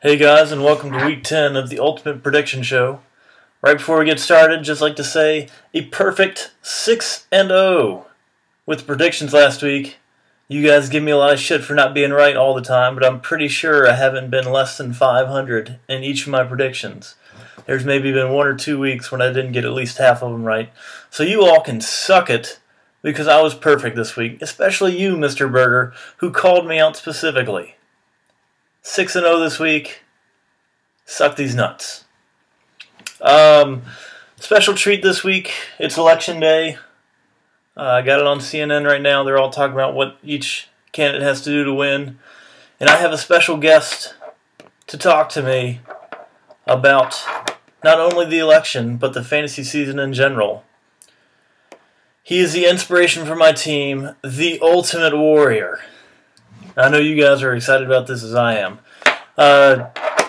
Hey guys, and welcome to week 10 of the Ultimate Prediction Show. Right before we get started, just like to say a perfect 6-0 with predictions last week. You guys give me a lot of shit for not being right all the time, but I'm pretty sure I haven't been less than 500 in each of my predictions. There's maybe been 1 or 2 weeks when I didn't get at least half of them right. So you all can suck it, because I was perfect this week, especially you, Mr. Berger, who called me out specifically. 6-0 this week. Suck these nuts. Special treat this week. It's election day. I got it on CNN right now. They're all talking about what each candidate has to do to win. And I have a special guest to talk to me about not only the election, but the fantasy season in general. He is the inspiration for my team, the Ultimate Warrior. I know you guys are excited about this as I am.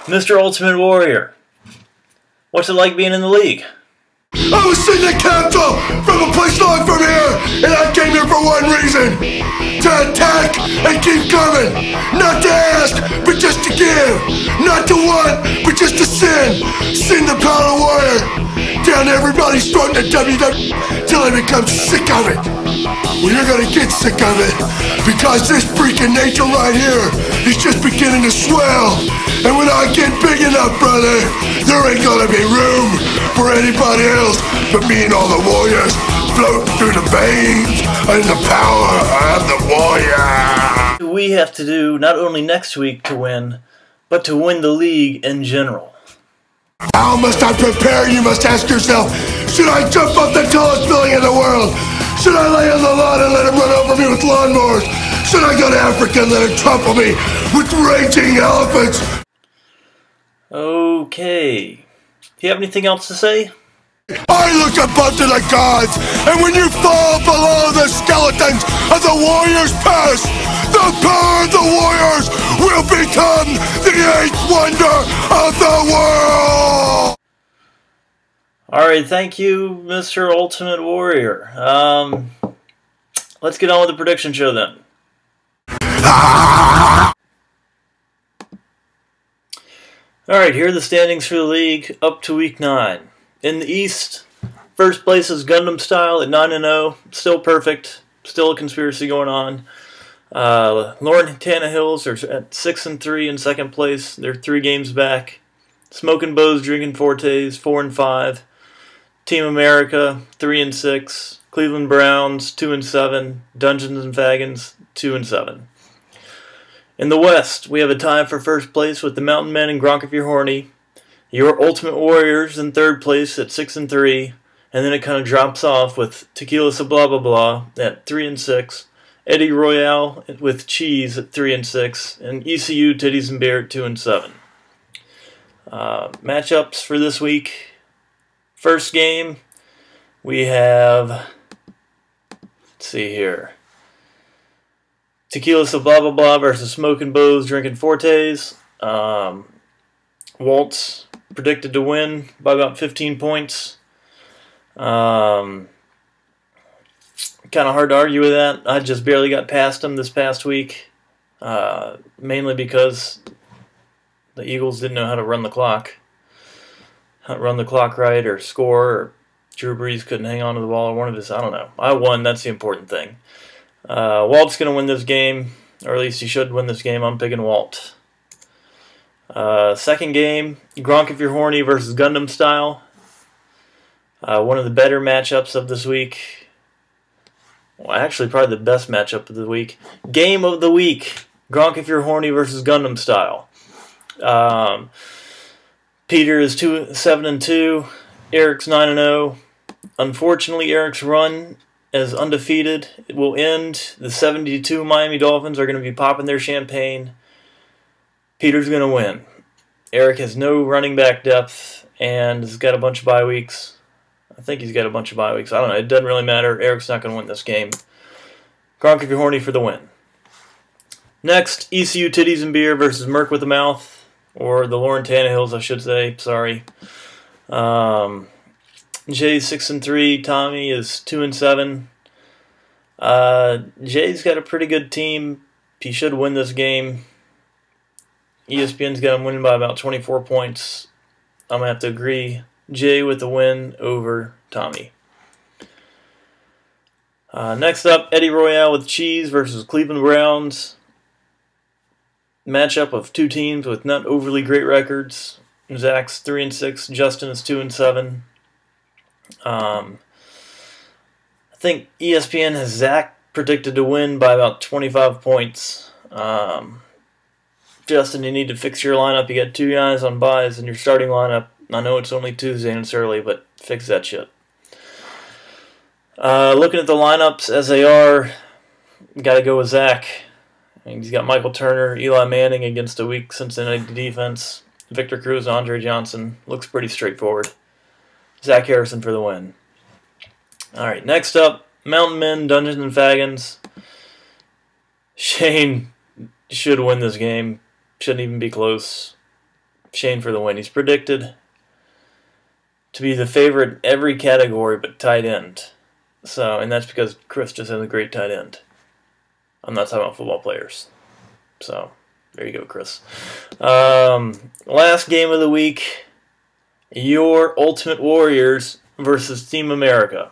Mr. Ultimate Warrior, what's it like being in the league? I was sitting at Capitol from a place long from here, and I came here for one reason: to attack and keep coming. Not to ask, but just to give. Not to want, but just to sin. Sin the power warrior down everybody's throat in the WWE till I become sick of it. Well, you're gonna get sick of it, because this freaking nature right here is just beginning to swell. And when I get big enough, brother, there ain't gonna be room for anybody else but me and all the warriors floating through the veins and the power of the warrior. We have to do not only next week to win, but to win the league in general. How must I prepare, you must ask yourself? Should I jump off the tallest building in the world? Should I lay on the lawn and let him run over me with lawnmowers? Should I go to Africa and let him trample me with raging elephants? Okay. Do you have anything else to say? I look above to the gods, and when you fall below the skeletons of the warriors past, the power of the warriors will become the 8th wonder of the world! Alright, thank you, Mr. Ultimate Warrior. Let's get on with the prediction show then. Alright, here are the standings for the league up to week 9. In the East, first place is Gundam Style at 9-0. Still perfect. Still a conspiracy going on. Lauren Tannehills are at 6-3 in second place. They're 3 games back. Smoking Bows, Drinking Fortes, 4-5. Team America, 3-6. Cleveland Browns, 2-7. Dungeons and Fagons, 2-7. In the West, we have a tie for first place with the Mountain Men and Gronk if you're horny. Your Ultimate Warriors in third place at 6-3, and then it kind of drops off with Tequila Sa Blah Blah Blah at 3-6. Eddie Royale with Cheese at 3-6, and ECU Titties and Beer at 2-7. Matchups for this week. First game, we have, let's see here, Tequila Sa Blah Blah Blah versus Smoking Bows, Drinking Fortes. Waltz predicted to win by about 15 points. Kind of hard to argue with that. I just barely got past him this past week, mainly because the Eagles didn't know how to run the clock right, or score, or Drew Brees couldn't hang on to the ball, or one of his, I don't know. I won, that's the important thing. Walt's going to win this game, or at least he should win this game. I'm picking Walt. Second game, Gronk if you're horny versus Gundam Style. One of the better matchups of this week. Well, actually, probably the best matchup of the week. Game of the week, Gronk if you're horny versus Gundam Style. Peter is 7-2. Eric's 9-0. Unfortunately, Eric's run as undefeated. It will end. The 72 Miami Dolphins are going to be popping their champagne. Peter's going to win. Eric has no running back depth and has got a bunch of bye weeks. I think he's got a bunch of bye weeks. I don't know. It doesn't really matter. Eric's not going to win this game. Gronk if you're horny for the win. Next, ECU Titties and Beer versus Merc with a Mouth. Or the Lauren Tannehills, I should say. Sorry. Jay's 6-3. Tommy is 2-7. Jay's got a pretty good team. He should win this game. ESPN's got him winning by about 24 points. I'm going to have to agree. Jay with the win over Tommy. Next up, Eddie Royale with Cheese versus Cleveland Browns. Matchup of two teams with not overly great records. Zach's 3-6. Justin is 2-7. I think ESPN has Zach predicted to win by about 25 points. Justin, you need to fix your lineup. You got two guys on buys in your starting lineup. I know it's only Tuesday and it's early, but fix that shit. Looking at the lineups as they are, got to go with Zach. He's got Michael Turner, Eli Manning against a weak Cincinnati defense. Victor Cruz, Andre Johnson. Looks pretty straightforward. Zach Harrison for the win. Alright, next up, Mountain Men, Dungeons and Fagons. Shane should win this game. Shouldn't even be close. Shane for the win. He's predicted to be the favorite in every category but tight end. And that's because Chris just has a great tight end. I'm not talking about football players. So, there you go, Chris. Last game of the week, your Ultimate Warriors versus Team America.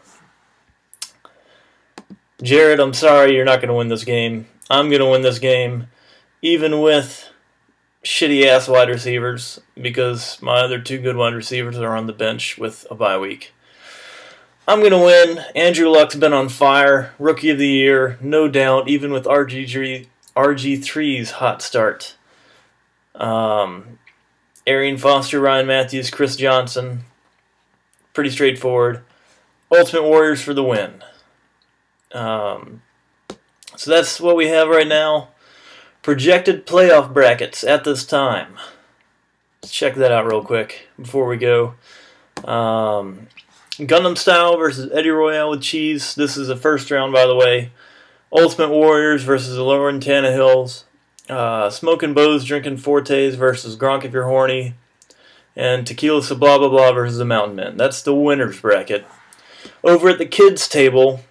Jared, I'm sorry, you're not going to win this game. I'm going to win this game, even with shitty-ass wide receivers, because my other two good wide receivers are on the bench with a bye week. I'm going to win. Andrew Luck's been on fire. Rookie of the Year, no doubt, even with RG3's hot start. Arian Foster, Ryan Matthews, Chris Johnson. Pretty straightforward. Ultimate Warriors for the win. So that's what we have right now. Projected playoff brackets at this time. Let's check that out real quick before we go. Gundam Style versus Eddie Royale with Cheese. This is the first round, by the way. Ultimate Warriors versus the Lauren Tannehills. Smoking Bows, Drinking Fortes versus Gronk if you're horny. And Tequila So Blah Blah Blah versus the Mountain Men. That's the winner's bracket. Over at the kids' table,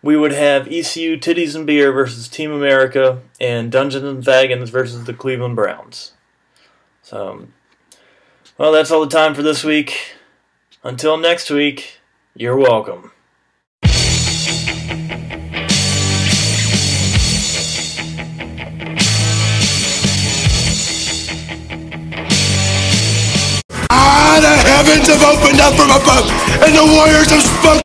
we would have ECU Titties and Beer versus Team America and Dungeons and Fagons versus the Cleveland Browns. So, well, that's all the time for this week. Until next week, you're welcome. The heavens have opened up from above, and the warriors have spoken.